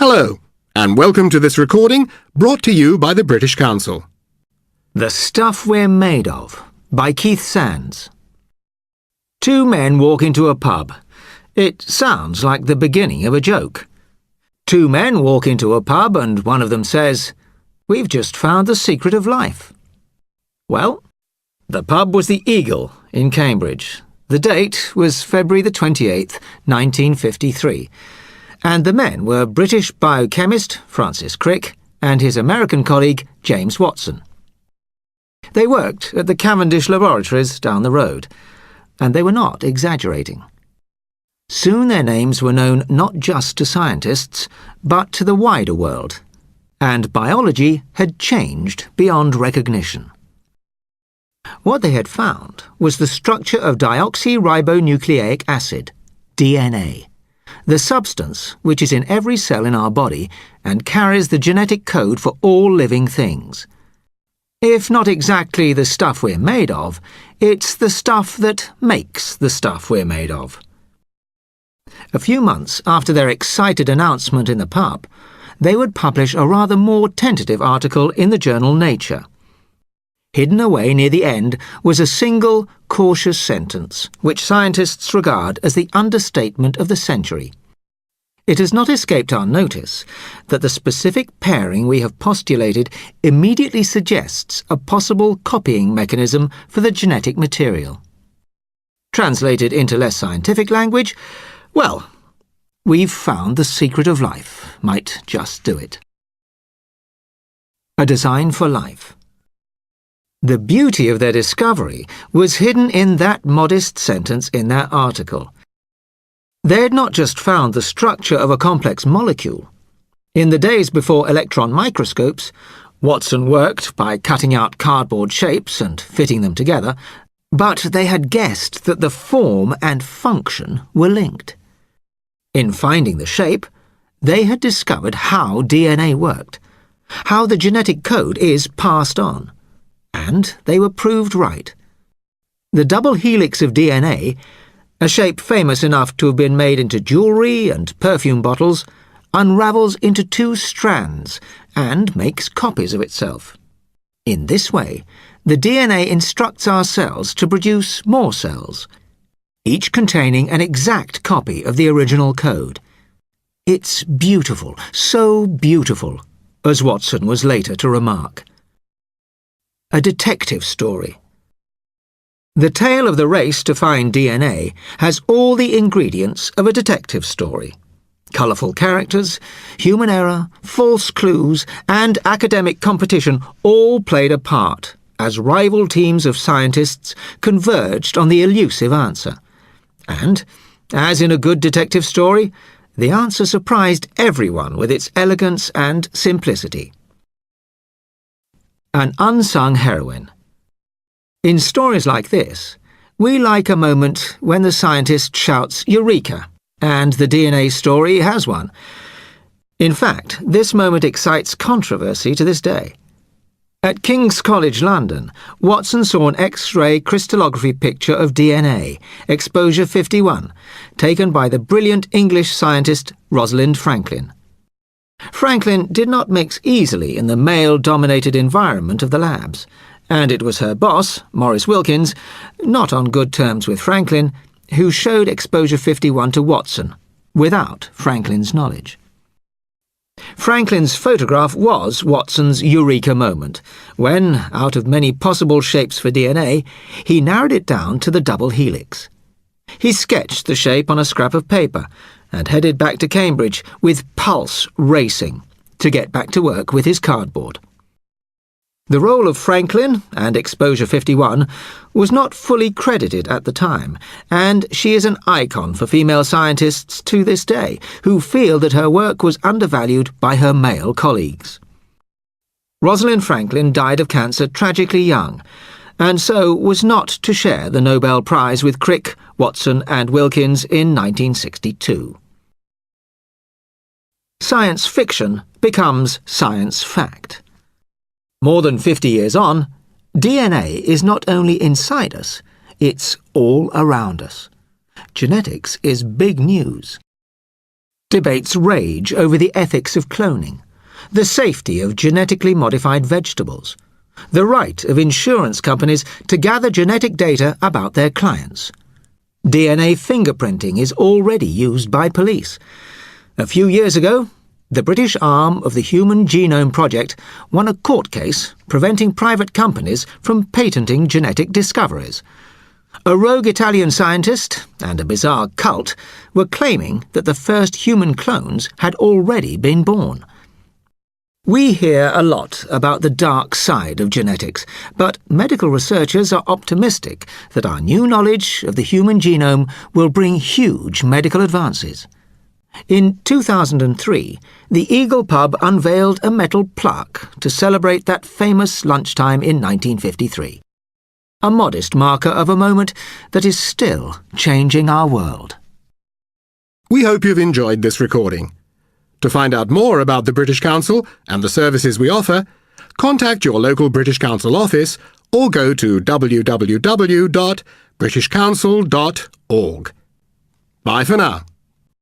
Hello, and welcome to this recording brought to you by the British Council. The Stuff We're Made Of by Keith Sands. Two men walk into a pub. It sounds like the beginning of a joke. Two men walk into a pub and one of them says, "We've just found the secret of life." Well, the pub was the Eagle in Cambridge. The date was February the 28th, 1953. And the men were British biochemist Francis Crick and his American colleague James Watson. They worked at the Cavendish laboratories down the road, and they were not exaggerating. Soon their names were known not just to scientists, but to the wider world, and biology had changed beyond recognition. What they had found was the structure of deoxyribonucleic acid, DNA. The substance which is in every cell in our body and carries the genetic code for all living things. If not exactly the stuff we're made of, it's the stuff that makes the stuff we're made of. A few months after their excited announcement in the pub, they would publish a rather more tentative article in the journal Nature. Hidden away near the end was a single, cautious sentence, which scientists regard as the understatement of the century. It has not escaped our notice that the specific pairing we have postulated immediately suggests a possible copying mechanism for the genetic material. Translated into less scientific language, well, we've found the secret of life, might just do it. A design for life. The beauty of their discovery was hidden in that modest sentence in their article. They had not just found the structure of a complex molecule. In the days before electron microscopes, Watson worked by cutting out cardboard shapes and fitting them together, but they had guessed that the form and function were linked. In finding the shape, they had discovered how DNA worked, how the genetic code is passed on. And they were proved right. The double helix of DNA, a shape famous enough to have been made into jewellery and perfume bottles, unravels into two strands and makes copies of itself. In this way, the DNA instructs our cells to produce more cells, each containing an exact copy of the original code. It's beautiful, so beautiful, as Watson was later to remark. A detective story. The tale of the race to find DNA has all the ingredients of a detective story. Colourful characters, human error, false clues, and academic competition all played a part as rival teams of scientists converged on the elusive answer. And, as in a good detective story, the answer surprised everyone with its elegance and simplicity. An unsung heroine. In stories like this, we like a moment when the scientist shouts "Eureka!" and the DNA story has one. In fact, this moment excites controversy to this day. At King's College London, Watson saw an X-ray crystallography picture of DNA, exposure 51, taken by the brilliant English scientist Rosalind Franklin. Franklin did not mix easily in the male-dominated environment of the labs, and it was her boss, Maurice Wilkins, not on good terms with Franklin, who showed exposure 51 to Watson, without Franklin's knowledge. Franklin's photograph was Watson's eureka moment, when, out of many possible shapes for DNA, he narrowed it down to the double helix. He sketched the shape on a scrap of paper and headed back to Cambridge with pulse racing to get back to work with his cardboard. The role of Franklin and Exposure 51 was not fully credited at the time, and she is an icon for female scientists to this day who feel that her work was undervalued by her male colleagues. Rosalind Franklin died of cancer tragically young, and so was not to share the Nobel Prize with Crick, Watson and Wilkins in 1962. Science fiction becomes science fact. More than 50 years on, DNA is not only inside us, it's all around us. Genetics is big news. Debates rage over the ethics of cloning, the safety of genetically modified vegetables, the right of insurance companies to gather genetic data about their clients. DNA fingerprinting is already used by police. A few years ago, the British arm of the Human Genome Project won a court case preventing private companies from patenting genetic discoveries. A rogue Italian scientist and a bizarre cult were claiming that the first human clones had already been born. We hear a lot about the dark side of genetics, but medical researchers are optimistic that our new knowledge of the human genome will bring huge medical advances. In 2003, the Eagle Pub unveiled a metal plaque to celebrate that famous lunchtime in 1953. A modest marker of a moment that is still changing our world. We hope you've enjoyed this recording. To find out more about the British Council and the services we offer, contact your local British Council office or go to www.britishcouncil.org. Bye for now.